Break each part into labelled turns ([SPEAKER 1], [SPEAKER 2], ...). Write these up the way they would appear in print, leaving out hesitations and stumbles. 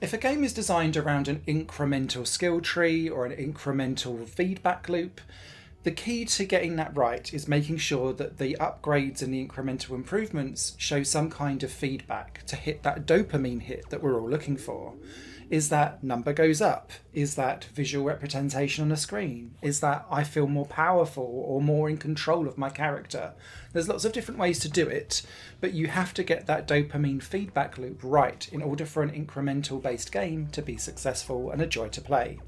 [SPEAKER 1] If a game is designed around an incremental skill tree or an incremental feedback loop, the key to getting that right is making sure that the upgrades and the incremental improvements show some kind of feedback to hit that dopamine hit that we're all looking for. Is that number goes up? Is that visual representation on a screen? Is that I feel more powerful or more in control of my character? There's lots of different ways to do it, but you have to get that dopamine feedback loop right in order for an incremental based game to be successful and a joy to play.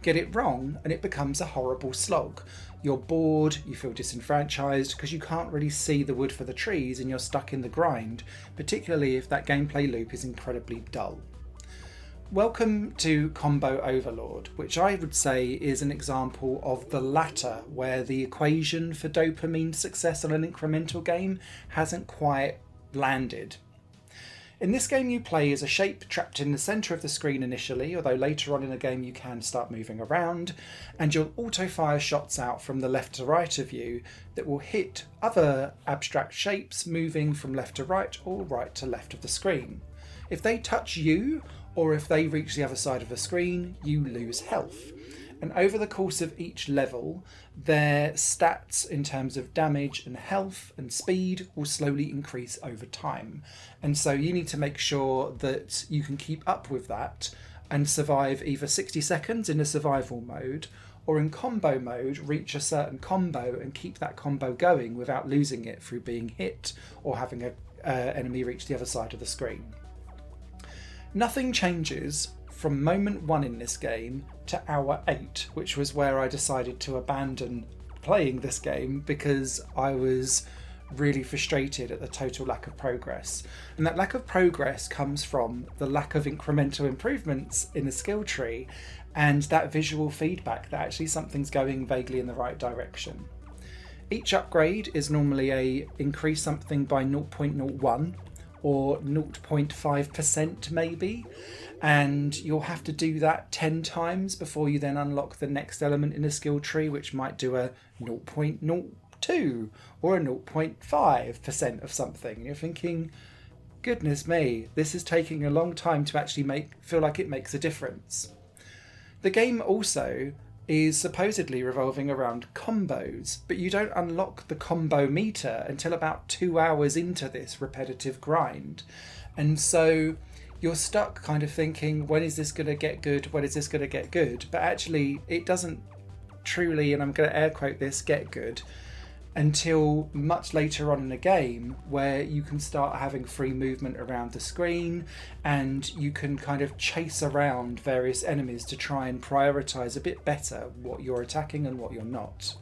[SPEAKER 1] Get it wrong and it becomes a horrible slog. You're bored, you feel disenfranchised because you can't really see the wood for the trees and you're stuck in the grind, particularly if that gameplay loop is incredibly dull. Welcome to Combo Overlord, which I would say is an example of the latter, where the equation for dopamine success on an incremental game hasn't quite landed. In this game you play as a shape trapped in the centre of the screen initially, although later on in the game you can start moving around, and you'll auto-fire shots out from the left to right of you that will hit other abstract shapes moving from left to right or right to left of the screen. If they touch you, or if they reach the other side of the screen, you lose health. And over the course of each level, their stats in terms of damage and health and speed will slowly increase over time. And so you need to make sure that you can keep up with that and survive either 60 seconds in a survival mode, or in combo mode, reach a certain combo and keep that combo going without losing it through being hit or having an enemy reach the other side of the screen. Nothing changes from moment 1 in this game to hour 8, which was where I decided to abandon playing this game because I was really frustrated at the total lack of progress. And that lack of progress comes from the lack of incremental improvements in the skill tree and that visual feedback that actually something's going vaguely in the right direction. Each upgrade is normally a increase something by 0.01 or 0.5% maybe, and you'll have to do that 10 times before you then unlock the next element in a skill tree, which might do a 0.02 or a 0.5% of something. You're thinking, goodness me, this is taking a long time to actually feel like it makes a difference. The game also is supposedly revolving around combos, but you don't unlock the combo meter until about 2 hours into this repetitive grind. And so you're stuck kind of thinking, when is this going to get good? When is this going to get good? But actually it doesn't truly, and I'm going to air quote this, get good until much later on in the game, where you can start having free movement around the screen and you can kind of chase around various enemies to try and prioritize a bit better what you're attacking and what you're not.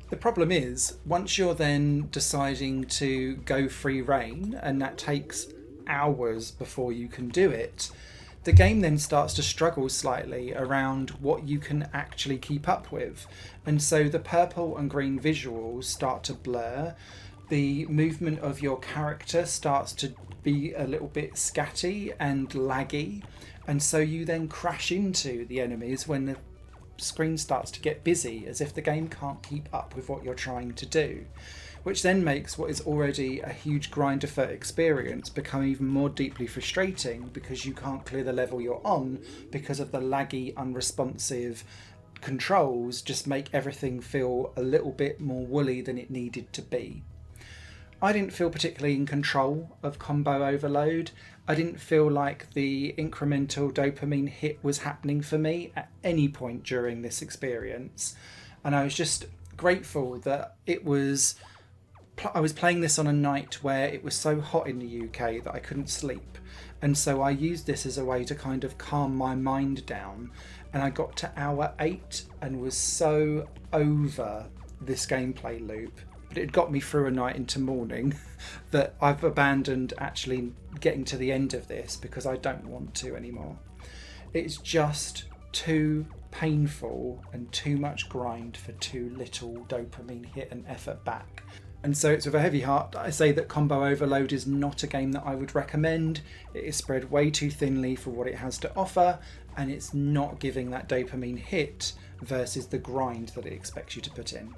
[SPEAKER 1] The problem is, once you're then deciding to go free reign, and that takes hours before you can do it, the game then starts to struggle slightly around what you can actually keep up with. And so the purple and green visuals start to blur, the movement of your character starts to be a little bit scatty and laggy, and so you then crash into the enemies when the screen starts to get busy, as if the game can't keep up with what you're trying to do, which then makes what is already a huge grinder for experience become even more deeply frustrating, because you can't clear the level you're on because of the laggy, unresponsive controls just make everything feel a little bit more woolly than it needed to be. I didn't feel particularly in control of Combo Overload. I didn't feel like the incremental dopamine hit was happening for me at any point during this experience, and I was just grateful that I was playing this on a night where it was so hot in the UK that I couldn't sleep, and so I used this as a way to kind of calm my mind down, and I got to hour 8 and was so over this gameplay loop, but it got me through a night into morning, that I've abandoned actually getting to the end of this because I don't want to anymore. It's just too painful and too much grind for too little dopamine hit and effort back. And so it's with a heavy heart that I say that Combo Overload is not a game that I would recommend. It is spread way too thinly for what it has to offer, and it's not giving that dopamine hit versus the grind that it expects you to put in.